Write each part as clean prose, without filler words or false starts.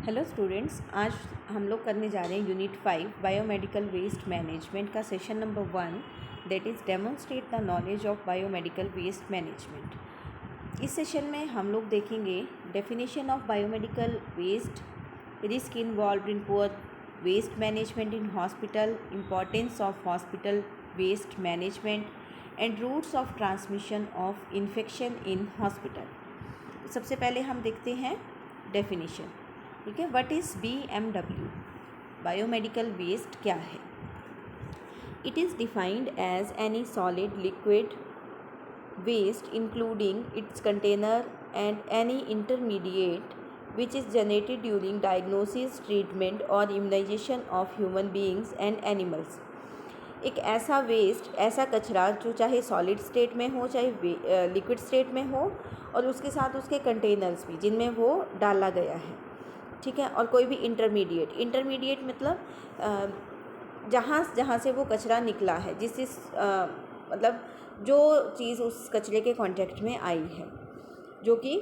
Hello students, आज हम लोग करने जा रहे हैं यूनिट 5 बायोमेडिकल वेस्ट मैनेजमेंट का session number 1 that is demonstrate the knowledge of biomedical waste management. इस सेशन में हम लोग देखेंगे definition of biomedical waste, risk involve in poor waste management in hospital, importance of hospital waste management and routes of transmission of infection in hospital. सबसे पहले हम देखते हैं डेफिनेशन। ठीक है, what is BMW, biomedical waste क्या है? It is defined as any solid liquid waste including its container and any intermediate which is generated during diagnosis, treatment और immunisation of human beings and animals. एक ऐसा waste, ऐसा कचरा जो चाहे solid state में हो चाहे लिक्विड स्टेट में हो, और उसके साथ उसके कंटेनर्स भी जिनमें वो डाला गया है। ठीक है, और कोई भी इंटरमीडिएट मतलब जहाँ जहाँ से वो कचरा निकला है, मतलब जो चीज़ उस कचरे के कांटेक्ट में आई है, जो कि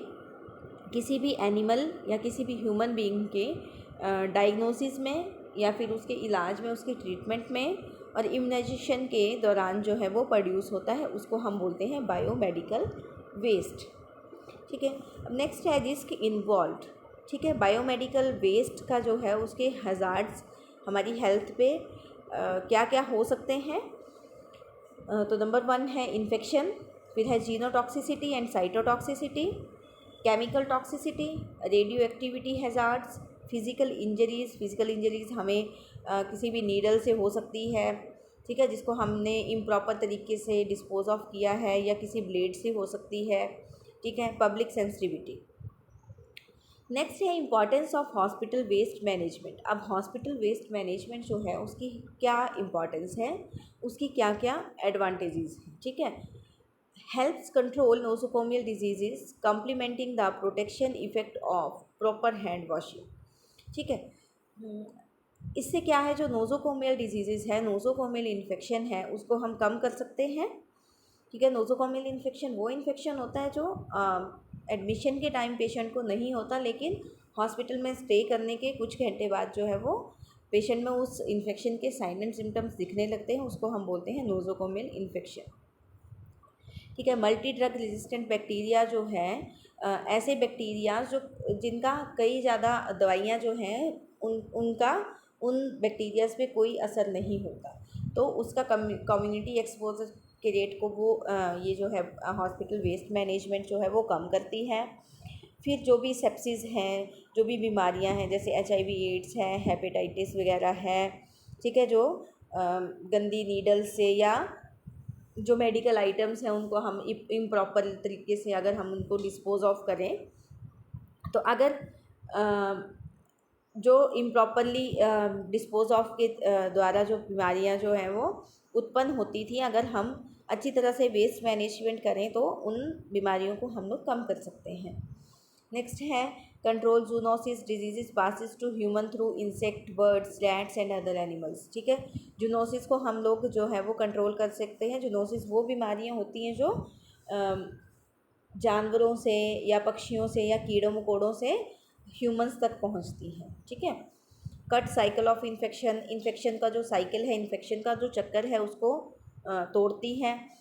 किसी भी एनिमल या किसी भी ह्यूमन बीइंग के डायग्नोसिस में या फिर उसके इलाज में, उसके ट्रीटमेंट में और इम्यूनाइजेशन के दौरान जो है वो प्रोड्यूस होता है, उसको हम बोलते हैं बायोमेडिकल वेस्ट। ठीक है, अब नेक्स्ट है रिस्क इन्वॉल्व्ड। ठीक है, बायोमेडिकल वेस्ट का जो है उसके हज़ार्ड्स हमारी हेल्थ पे क्या क्या हो सकते हैं। तो नंबर 1 है इन्फेक्शन, फिर है genotoxicity and cytotoxicity, chemical toxicity, radio activity hazards, physical injuries हमें किसी भी नीडल से हो सकती है, ठीक है, जिसको हमने इम्प्रॉपर तरीके से डिस्पोज ऑफ किया है, या किसी ब्लेड से हो सकती है। ठीक है, पब्लिक सेंसिटिविटी। नेक्स्ट है importance of hospital waste management. अब हॉस्पिटल वेस्ट मैनेजमेंट जो है उसकी क्या इम्पॉर्टेंस है, उसकी क्या क्या एडवांटेजेस हैं। ठीक है, helps control nosocomial diseases, complementing the protection effect of proper hand washing. ठीक है, इससे क्या है, जो नोसोकोमियल डिजीजेस है, नोसोकोमियल इन्फेक्शन है, उसको हम कम कर सकते हैं। ठीक है, नोसोकोमियल इन्फेक्शन वो इन्फेक्शन होता है जो एडमिशन के टाइम पेशेंट को नहीं होता, लेकिन हॉस्पिटल में स्टे करने के कुछ घंटे बाद जो है वो पेशेंट में उस इन्फेक्शन के साइन एंड सिम्टम्स दिखने लगते हैं, उसको हम बोलते हैं नोसोकोमियल इन्फेक्शन। ठीक है, मल्टी ड्रग रेजिस्टेंट बैक्टीरिया जो है, ऐसे बैक्टीरिया जो जिनका कई ज़्यादा दवाइयाँ जो हैं उनका उन बैक्टीरियाज पे कोई असर नहीं होता, तो उसका कम्युनिटी एक्सपोजर के रेट को वो ये जो है हॉस्पिटल वेस्ट मैनेजमेंट जो है वो कम करती है। फिर जो भी सेप्सिस हैं, जो भी बीमारियां हैं, जैसे HIV एड्स है, हेपेटाइटिस वगैरह है, ठीक है, जो गंदी नीडल से या जो मेडिकल आइटम्स हैं उनको हम इम्प्रॉपर तरीके से अगर हम उनको डिस्पोज ऑफ करें, तो अगर जो इम्प्रॉपरली डिस्पोज ऑफ के द्वारा जो बीमारियां जो हैं वो उत्पन्न होती थी, अगर हम अच्छी तरह से वेस्ट मैनेजमेंट करें तो उन बीमारियों को हम लोग कम कर सकते हैं। नेक्स्ट है control zoonosis disease passes to human through insect, birds, rats and other animals. ठीक है, जूनोसिस को हम लोग जो है वो कंट्रोल कर सकते हैं। जूनोसिस वो बीमारियां होती हैं जो जानवरों से या पक्षियों से या कीड़ों मकोड़ों से ह्यूमंस तक पहुंचती हैं। ठीक है, कट साइकिल ऑफ इन्फेक्शन का जो साइकिल है, इन्फेक्शन का जो चक्कर है, उसको तोड़ती हैं।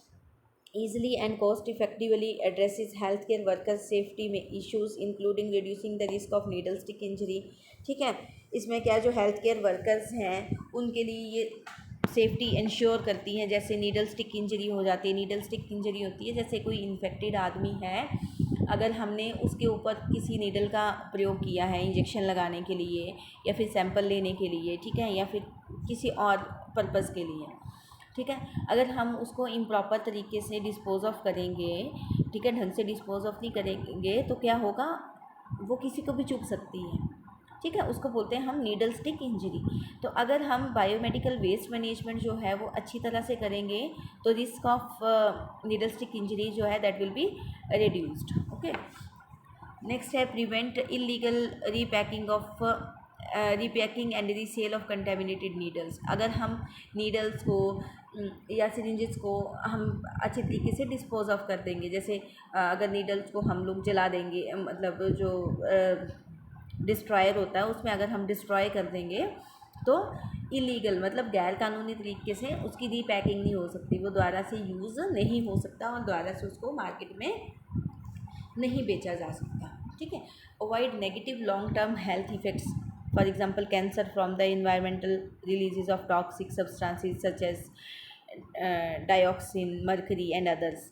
Easily and cost effectively addresses health care workers safety में issues including reducing the risk of needle stick injury. ठीक है, इसमें क्या जो हेल्थ केयर वर्कर्स हैं उनके लिए ये सेफ्टी इंश्योर करती हैं। जैसे नीडल स्टिक इंजरी हो जाती है, नीडल स्टिक इंजरी होती है जैसे कोई इन्फेक्टेड आदमी है, अगर हमने उसके ऊपर किसी नीडल का प्रयोग किया है इंजेक्शन लगाने के लिए या फिर सैंपल लेने के लिए, ठीक है, या फिर किसी और पर्पज़ के लिए, ठीक है, अगर हम उसको इम्प्रॉपर तरीके से डिस्पोज ऑफ करेंगे, ठीक है, ढंग से डिस्पोज ऑफ नहीं करेंगे तो क्या होगा, वो किसी को भी चुभ सकती है। ठीक है, उसको बोलते हैं हम नीडल स्टिक इंजरी। तो अगर हम बायोमेडिकल वेस्ट मैनेजमेंट जो है वो अच्छी तरह से करेंगे तो risk of needle stick injury जो है that will be reduced. Okay, next है prevent illegal repacking and resale of contaminated needles. अगर हम नीडल्स को या सिरिंजेस को हम अच्छे तरीके से डिस्पोज ऑफ कर देंगे, जैसे अगर नीडल्स को हम लोग जला देंगे, मतलब जो डिस्ट्रॉयर होता है, उसमें अगर हम डिस्ट्रॉय कर देंगे तो इलीगल मतलब गैर कानूनी तरीके से उसकी रीपैकिंग नहीं हो सकती, वो दोबारा से यूज़ नहीं हो सकता और दोबारा से उसको मार्केट में नहीं बेचा जा सकता। ठीक है। Avoid negative long term health effects, for example cancer from the environmental releases of toxic substances such as dioxin, mercury and others.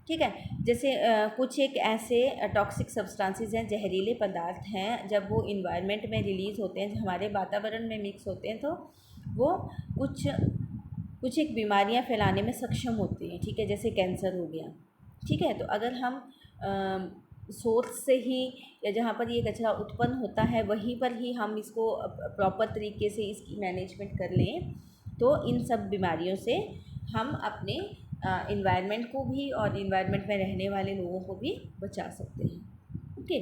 ठीक है। जैसे कुछ एक ऐसे टॉक्सिक सब्सटेंसेस हैं, जहरीले पदार्थ हैं, जब वो इन्वायरमेंट में रिलीज़ होते हैं, हमारे वातावरण में मिक्स होते हैं, तो वो कुछ एक बीमारियां फैलाने में सक्षम होती हैं। ठीक है, जैसे कैंसर हो गया। ठीक है। तो अगर हम सोर्स से ही या जहाँ पर ये कचरा उत्पन्न होता है वहीं पर ही हम इसको प्रॉपर तरीके से इसकी मैनेजमेंट कर लें, तो इन सब बीमारियों से हम अपने इन्वायरमेंट को भी और इन्वायरमेंट में रहने वाले लोगों को भी बचा सकते हैं। ओके।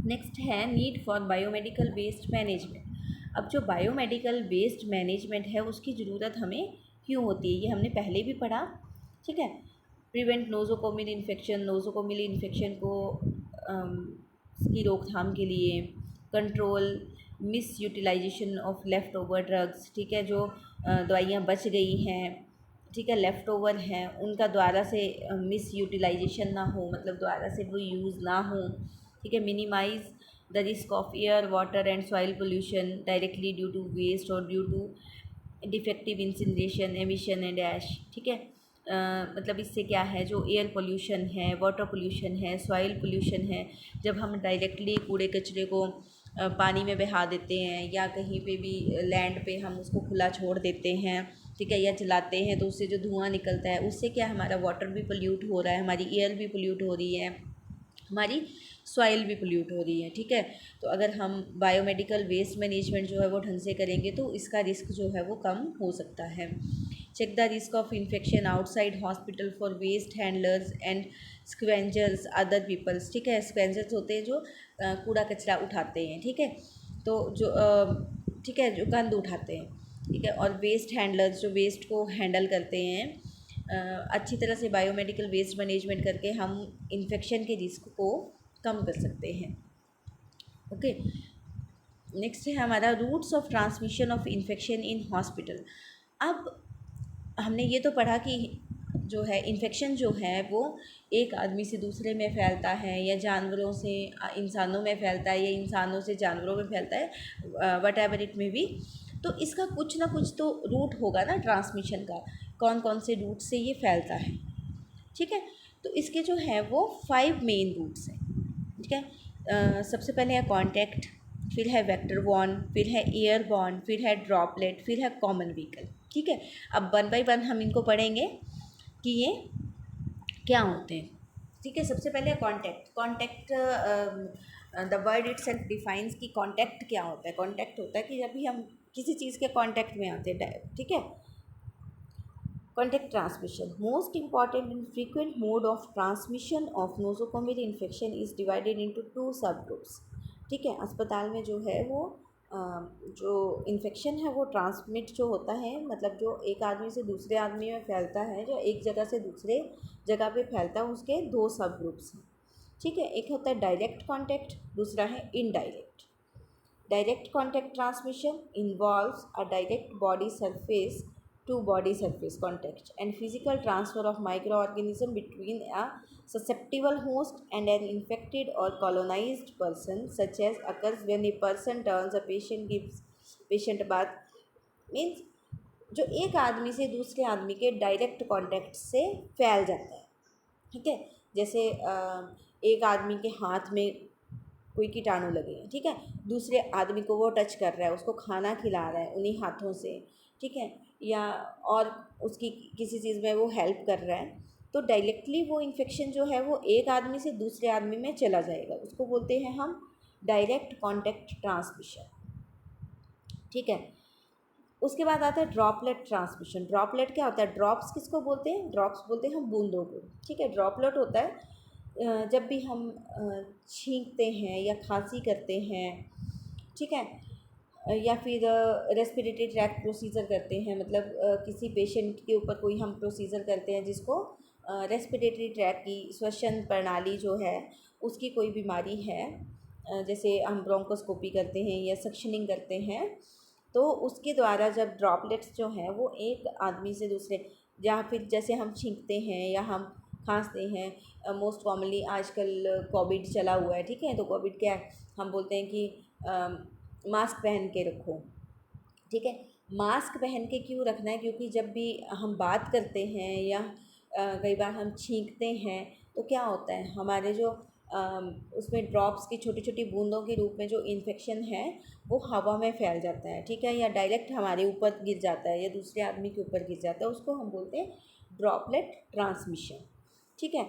नेक्स्ट है need for biomedical waste management. अब जो बायोमेडिकल वेस्ट मैनेजमेंट है उसकी ज़रूरत हमें क्यों होती है, ये हमने पहले भी पढ़ा। ठीक है। Prevent nosocomial infection, nosocomial infection को की रोकथाम के लिए। Control misutilisation of leftover drugs. ठीक है, जो दवाइयाँ बच गई हैं, ठीक है, लेफ़्ट ओवर हैं, उनका दोबारा से मिस यूटिलाइजेशन ना हो, मतलब दोबारा से वो यूज़ ना हो। ठीक है। Minimise the risk of air water and soil pollution directly due to waste और due to defective incineration, emission and ash. ठीक है। मतलब इससे क्या है, जो एयर पोल्यूशन है, वाटर पोल्यूशन है, सॉइल पोल्यूशन है, जब हम डायरेक्टली कूड़े कचरे को पानी में बहा देते हैं या कहीं पे भी लैंड पे हम उसको खुला छोड़ देते हैं, ठीक है, या जलाते हैं, तो उससे जो धुआं निकलता है उससे क्या हमारा वाटर भी पोल्यूट हो रहा है, हमारी एयर भी पोल्यूट हो रही है, हमारी सॉइल भी पोल्यूट हो रही है। ठीक है। तो अगर हम बायोमेडिकल वेस्ट मैनेजमेंट जो है वो ढंग से करेंगे तो इसका रिस्क जो है वो कम हो सकता है। Check the risk of infection outside hospital for waste handlers and scavengers other peoples. ठीक है। स्क्वेंजर्स होते हैं जो कूड़ा कचरा उठाते हैं। ठीक है। तो जो ठीक है, जो गंद उठाते हैं। ठीक है। और वेस्ट हैंडलर्स जो वेस्ट को हैंडल करते हैं, अच्छी तरह से बायोमेडिकल वेस्ट मैनेजमेंट करके हम इन्फेक्शन के रिस्क को कम कर सकते हैं। ओके। नेक्स्ट है हमारा routes of transmission of infection in hospital. अब हमने ये तो पढ़ा कि जो है इन्फेक्शन जो है वो एक आदमी से दूसरे में फैलता है या जानवरों से इंसानों में फैलता है या इंसानों से जानवरों में फैलता है, वट एवर इट में भी। तो इसका कुछ ना कुछ तो रूट होगा ना ट्रांसमिशन का, कौन कौन से रूट से ये फैलता है। ठीक है। तो इसके जो है वो 5 मेन रूट्स हैं। ठीक है। सबसे पहले है कांटेक्ट, फिर है वेक्टर बॉर्न, फिर है एयर बॉर्न, फिर है ड्रॉपलेट, फिर है कॉमन व्हीकल। ठीक है। अब 1 बाय 1 हम इनको पढ़ेंगे कि ये क्या होते हैं। ठीक है। सबसे पहले contact. Contact the word itself defines कि कांटेक्ट क्या होता है। कांटेक्ट होता है कि जब भी हम किसी चीज़ के कांटेक्ट में आते हैं। ठीक है। Contact transmission. Most important and frequent mode of transmission of nosocomial infection is divided into 2 subgroups. ठीक है। अस्पताल में जो है वो जो इन्फेक्शन है वो ट्रांसमिट जो होता है, मतलब जो एक आदमी से दूसरे आदमी में फैलता है, जो एक जगह से दूसरे जगह पे फैलता है, उसके 2 सब ग्रुप्स हैं। ठीक है। एक होता है डायरेक्ट कॉन्टैक्ट, दूसरा है indirect. Direct contact transmission involves a direct body surface to body surface contact and physical transfer of microorganism between a susceptible host and an infected or colonized person, such as occurs when a person turns a patient bath। means जो एक आदमी से दूसरे आदमी के direct contact से फैल जाता है। ठीक है। जैसे एक आदमी के हाथ में कोई कीटाणु लगे हैं, ठीक है, दूसरे आदमी को वो टच कर रहा है, उसको खाना खिला रहा है उन्हीं हाथों से, ठीक है, या और उसकी किसी चीज़ में वो हेल्प कर रहा है, तो डायरेक्टली वो इन्फेक्शन जो है वो एक आदमी से दूसरे आदमी में चला जाएगा, उसको बोलते हैं हम डायरेक्ट कॉन्टैक्ट ट्रांसमिशन। ठीक है। उसके बाद आता है ड्रॉपलेट ट्रांसमिशन। ड्रॉपलेट क्या होता है? ड्रॉप्स किसको बोलते हैं? ड्रॉप्स बोलते हैं हम बूंदों को। ठीक है। ड्रॉपलेट होता है जब भी हम छींकते हैं या खांसी करते हैं, ठीक है, या फिर रेस्पिरेटरी ट्रैक प्रोसीजर करते हैं, मतलब किसी पेशेंट के ऊपर कोई हम प्रोसीजर करते हैं जिसको रेस्पिरेटरी ट्रैक की श्वसन प्रणाली जो है उसकी कोई बीमारी है, जैसे हम ब्रोंकोस्कोपी करते हैं या सक्शनिंग करते हैं, तो उसके द्वारा जब ड्रॉपलेट्स जो हैं वो एक आदमी से दूसरे, या फिर जैसे हम छींकते हैं या हम खांसते हैं, मोस्ट कॉमनली आजकल कोविड चला हुआ है, ठीक है, तो कोविड क्या है, हम बोलते हैं कि मास्क पहन के रखो, ठीक है। मास्क पहन के क्यों रखना है, क्योंकि जब भी हम बात करते हैं या कई बार हम छींकते हैं तो क्या होता है, हमारे जो उसमें ड्रॉप्स की छोटी छोटी बूंदों के रूप में जो इन्फेक्शन है वो हवा में फैल जाता है, ठीक है, या डायरेक्ट हमारे ऊपर गिर जाता है या दूसरे आदमी के ऊपर गिर जाता है, उसको हम बोलते हैं ड्रॉपलेट ट्रांसमिशन, ठीक है।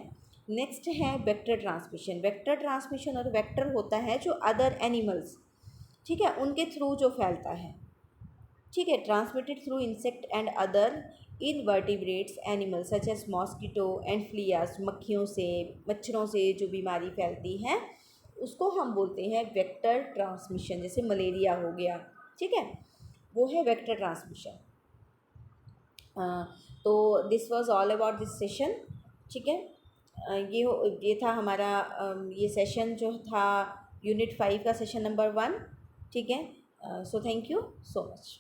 नेक्स्ट है वेक्टर ट्रांसमिशन। वेक्टर ट्रांसमिशन और वेक्टर होता है जो अदर एनिमल्स, ठीक है, उनके थ्रू जो फैलता है, ठीक है, transmitted through insect and other invertebrates animal such as mosquito and fleas, मक्खियों से, मच्छरों से जो बीमारी फैलती है उसको हम बोलते हैं वेक्टर ट्रांसमिशन। जैसे मलेरिया हो गया, ठीक है, वो है वेक्टर ट्रांसमिशन। तो this was all about this session, ठीक है। ये था हमारा ये सेशन जो था यूनिट 5 का सेशन नंबर 1, ठीक है। So thank you so much.